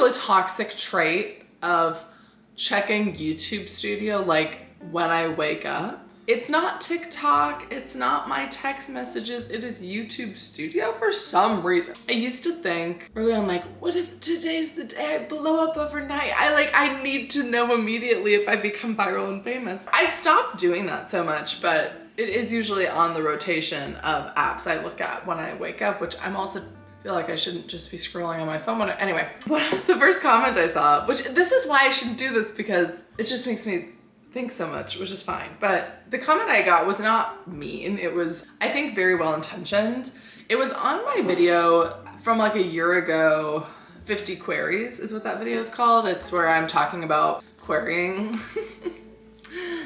really toxic trait of checking YouTube Studio like when I wake up. It's not TikTok, it's not my text messages, it is YouTube Studio for some reason. I used to think early on, like, what if today's the day I blow up overnight? I need to know immediately if I become viral and famous. I stopped doing that so much, but it is usually on the rotation of apps I look at when I wake up, which I'm also feel like I shouldn't just be scrolling on my phone. Anyway, the first comment I saw, which this is why I shouldn't do this because it just makes me think so much, which is fine. But the comment I got was not mean. It was, I think, very well intentioned. It was on my video from like a year ago, 50 Queries is what that video is called. It's where I'm talking about querying.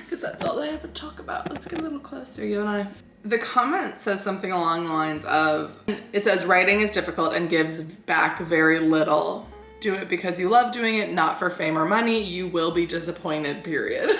Because that's all I ever talk about. Let's get a little closer, you and I. The comment says something along the lines of, it says, writing is difficult and gives back very little. Do it because you love doing it, not for fame or money. You will be disappointed, period.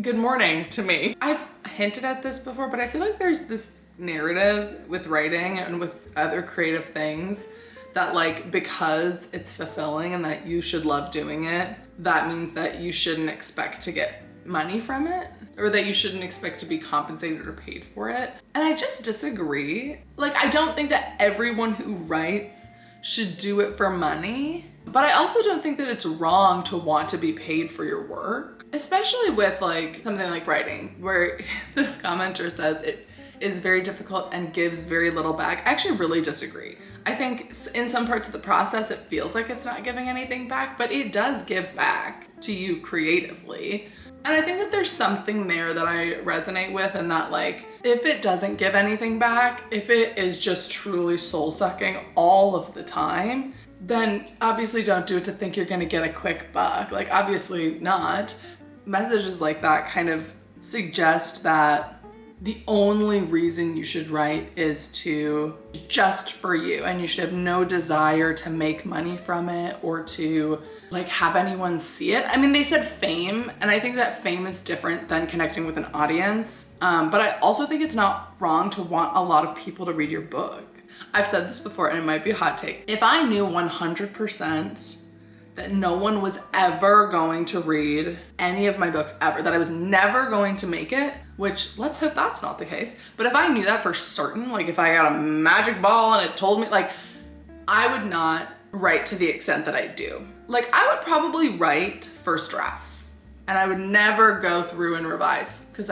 Good morning to me. I've hinted at this before, but I feel like there's this narrative with writing and with other creative things that like, because it's fulfilling and that you should love doing it, that means that you shouldn't expect to get money from it, or that you shouldn't expect to be compensated or paid for it. And I just disagree. Like, I don't think that everyone who writes should do it for money, but I also don't think that it's wrong to want to be paid for your work, especially with like something like writing, where the commenter says it is very difficult and gives very little back. I actually really disagree. I think in some parts of the process, it feels like it's not giving anything back, but it does give back to you creatively. And I think that there's something there that I resonate with, and that like, if it doesn't give anything back, if it is just truly soul sucking all of the time, then obviously don't do it to think you're gonna get a quick buck. Like, obviously not. Messages like that kind of suggest that the only reason you should write is to just for you, and you should have no desire to make money from it or to like have anyone see it. I mean, they said fame, and I think that fame is different than connecting with an audience. But I also think it's not wrong to want a lot of people to read your book. I've said this before, and it might be a hot take. If I knew 100% that no one was ever going to read any of my books ever, that I was never going to make it, which let's hope that's not the case. But if I knew that for certain, like if I got a magic ball and it told me, like, I would not write to the extent that I do. Like, I would probably write first drafts and I would never go through and revise, because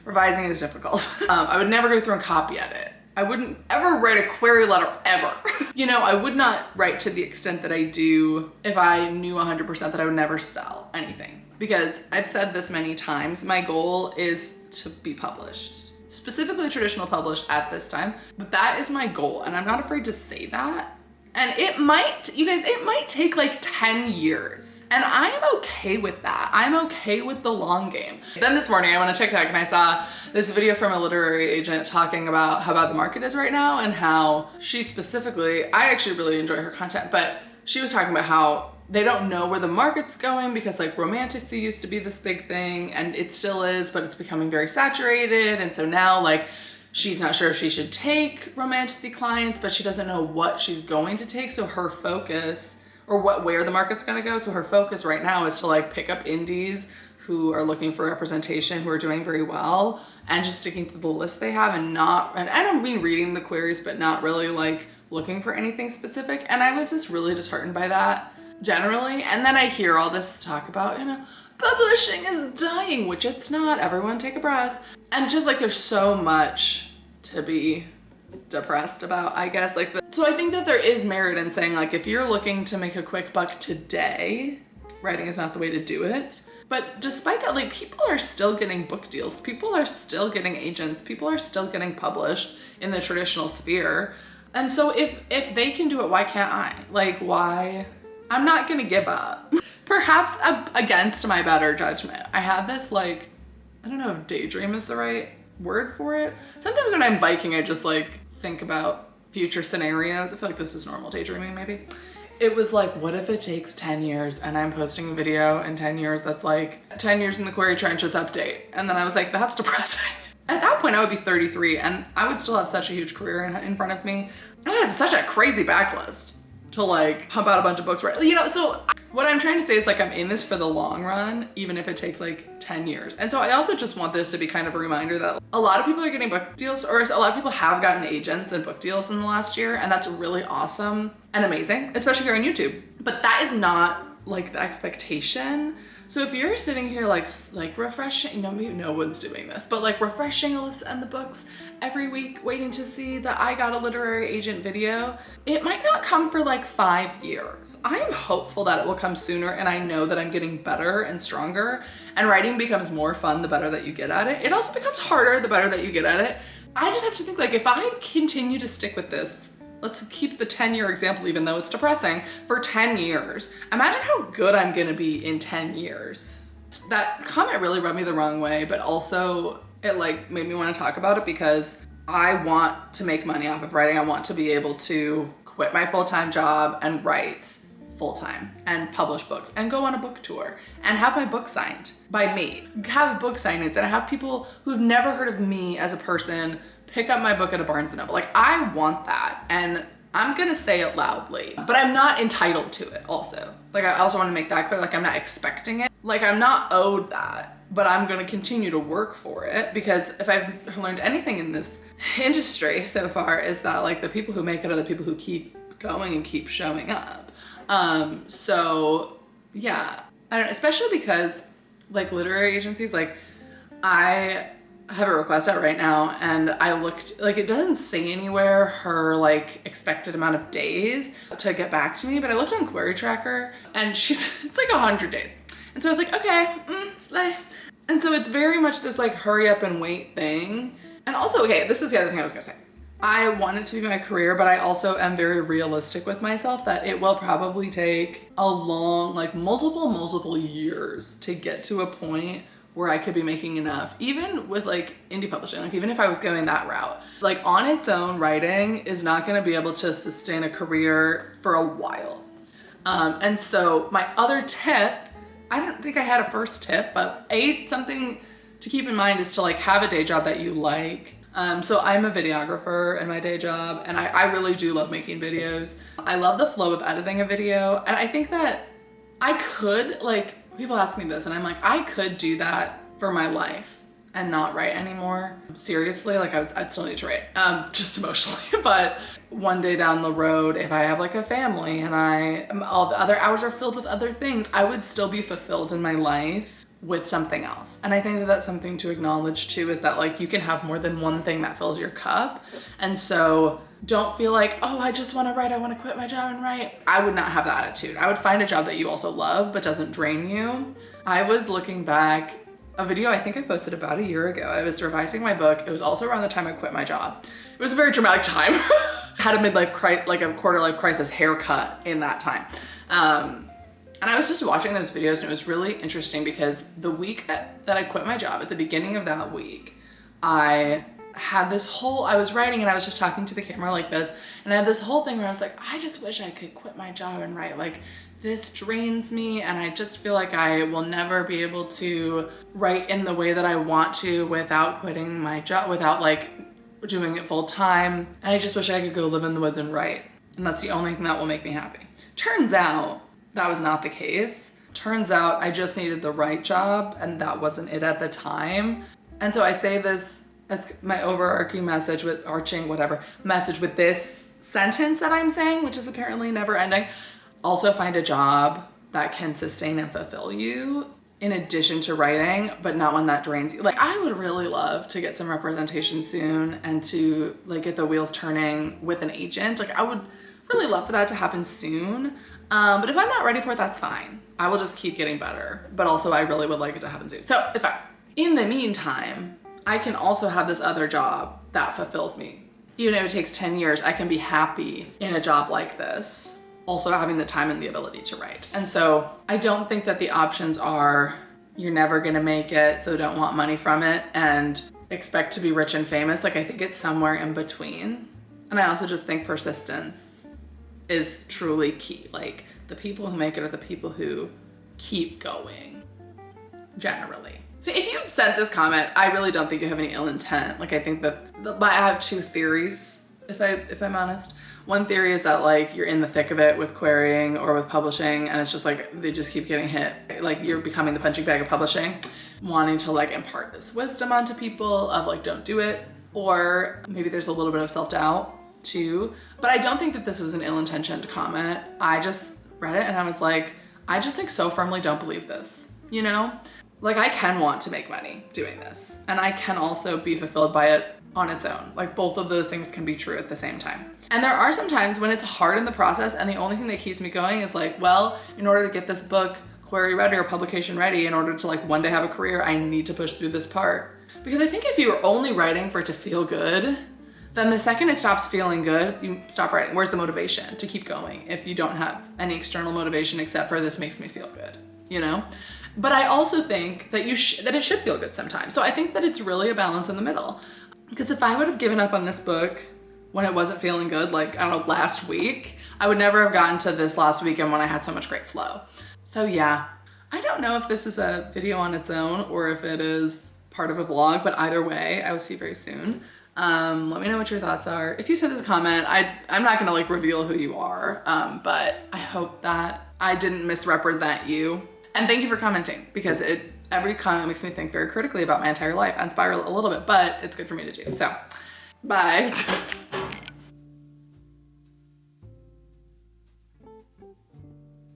revising is difficult. I would never go through and copy edit. I wouldn't ever write a query letter ever. You know, I would not write to the extent that I do if I knew 100% that I would never sell anything. Because I've said this many times, my goal is to be published, specifically traditional published at this time, but that is my goal, and I'm not afraid to say that. And it might, you guys, it might take like 10 years. And I am okay with that. I'm okay with the long game. Then this morning I went on TikTok and I saw this video from a literary agent talking about how bad the market is right now, and how she specifically, I actually really enjoy her content, but she was talking about how they don't know where the market's going, because like romanticy used to be this big thing, and it still is, but it's becoming very saturated. And so now like, she's not sure if she should take romanticy clients, but she doesn't know what she's going to take. So her focus, or where the market's gonna go. So her focus right now is to like pick up indies who are looking for representation, who are doing very well, and just sticking to the list they have, and I don't mean reading the queries, but not really like looking for anything specific. And I was just really disheartened by that generally. And then I hear all this talk about, you know, publishing is dying, which it's not. Everyone take a breath. And just like, there's so much to be depressed about, I guess. So I think that there is merit in saying, like, if you're looking to make a quick buck today, writing is not the way to do it. But despite that, like, people are still getting book deals. People are still getting agents. People are still getting published in the traditional sphere. And so if they can do it, why can't I? Like, why? I'm not gonna give up. Perhaps against my better judgment. I had this, like, I don't know if daydream is the right word for it. Sometimes when I'm biking, I just like think about future scenarios. I feel like this is normal daydreaming, maybe. It was like, what if it takes 10 years and I'm posting a video in 10 years that's like 10 years in the query trenches update? And then I was like, that's depressing. At that point, I would be 33 and I would still have such a huge career in front of me. And I have such a crazy backlist to to like pump out a bunch of books, right? You know, so what I'm trying to say is like I'm in this for the long run, even if it takes like 10 years. And so I also just want this to be kind of a reminder that a lot of people are getting book deals, or a lot of people have gotten agents and book deals in the last year, and that's really awesome and amazing, especially here on YouTube. But that is not like the expectation. So if you're sitting here like refreshing, no one's doing this, but like refreshing Alyssa and the books every week, waiting to see the I Got a Literary Agent video, it might not come for like 5 years. I am hopeful that it will come sooner, and I know that I'm getting better and stronger, and writing becomes more fun the better that you get at it. It also becomes harder the better that you get at it. I just have to think like if I continue to stick with this, let's keep the 10-year example, even though it's depressing, for 10 years. Imagine how good I'm gonna be in 10 years. That comment really rubbed me the wrong way, but also it like made me want to talk about it because I want to make money off of writing. I want to be able to quit my full-time job and write full-time and publish books and go on a book tour and have my book signed by me, have book signings, and have people who've never heard of me as a person pick up my book at a Barnes & Noble. Like, I want that, and I'm gonna say it loudly, but I'm not entitled to it also. Like, I also wanna make that clear, like I'm not expecting it. Like, I'm not owed that, but I'm gonna continue to work for it, because if I've learned anything in this industry so far is that like the people who make it are the people who keep going and keep showing up. So yeah, I don't know, especially because like literary agencies, like I have a request out right now, and I looked, like it doesn't say anywhere her like expected amount of days to get back to me, but I looked on Query Tracker and it's like 100 days. And so I was like, okay, slay. And so it's very much this like hurry up and wait thing. And also, okay, this is the other thing I was gonna say. I want it to be my career, but I also am very realistic with myself that it will probably take a long, like multiple years to get to a point where I could be making enough, even with like indie publishing, like even if I was going that route, like on its own, writing is not gonna be able to sustain a career for a while. And so my other tip, I don't think I had a first tip, but something to keep in mind is to like have a day job that you like. So I'm a videographer in my day job, and I really do love making videos. I love the flow of editing a video, and I think that I could, like, people ask me this and I'm like, I could do that for my life and not write anymore. Seriously, like I'd still need to write, just emotionally. But one day down the road, if I have like a family and all the other hours are filled with other things, I would still be fulfilled in my life with something else. And I think that that's something to acknowledge too, is that like you can have more than one thing that fills your cup. And so don't feel like, oh, I just want to write, I want to quit my job and write. I would not have that attitude. I would find a job that you also love but doesn't drain you. I was looking back, a video I think I posted about a year ago. I was revising my book. It was also around the time I quit my job. It was a very dramatic time. Had a midlife crisis, like a quarter life crisis haircut in that time. And I was just watching those videos, and it was really interesting because the week that I quit my job, at the beginning of that week, I was writing and I was just talking to the camera like this, and I had this whole thing where I was like, I just wish I could quit my job and write. Like, this drains me, and I just feel like I will never be able to write in the way that I want to without quitting my job, without like doing it full time. And I just wish I could go live in the woods and write. And that's the only thing that will make me happy. Turns out that was not the case. Turns out I just needed the right job, and that wasn't it at the time. And so I say this as my overarching message with this sentence that I'm saying, which is apparently never ending. Also find a job that can sustain and fulfill you in addition to writing, but not one that drains you. Like, I would really love to get some representation soon and to like get the wheels turning with an agent. Like, I would really love for that to happen soon. But if I'm not ready for it, that's fine. I will just keep getting better. But also I really would like it to happen soon. So it's fine. In the meantime, I can also have this other job that fulfills me. Even if it takes 10 years, I can be happy in a job like this, also having the time and the ability to write. And so I don't think that the options are you're never gonna make it, so don't want money from it, and expect to be rich and famous. Like, I think it's somewhere in between. And I also just think persistence is truly key. Like, the people who make it are the people who keep going, generally. So if you sent this comment, I really don't think you have any ill intent. Like, I think that I have two theories if I'm honest. One theory is that like you're in the thick of it with querying or with publishing, and it's just like they just keep getting hit. Like you're becoming the punching bag of publishing, wanting to like impart this wisdom onto people of like, don't do it. Or maybe there's a little bit of self-doubt too. But I don't think that this was an ill-intentioned comment. I just read it and I was like, I just like so firmly don't believe this, you know? Like I can want to make money doing this, and I can also be fulfilled by it on its own. Like both of those things can be true at the same time. And there are some times when it's hard in the process and the only thing that keeps me going is like, well, in order to get this book query ready or publication ready, in order to like one day have a career, I need to push through this part. Because I think if you're only writing for it to feel good, then the second it stops feeling good, you stop writing. Where's the motivation to keep going if you don't have any external motivation except for this makes me feel good, you know? But I also think that that it should feel good sometimes. So I think that it's really a balance in the middle. Because if I would have given up on this book when it wasn't feeling good, like, I don't know, last week, I would never have gotten to this last weekend when I had so much great flow. So yeah, I don't know if this is a video on its own or if it is part of a vlog, but either way, I will see you very soon. Let me know what your thoughts are. If you send this comment, I'm not gonna like reveal who you are, but I hope that I didn't misrepresent you. And thank you for commenting, because every comment makes me think very critically about my entire life and spiral a little bit, but it's good for me to do. So, bye.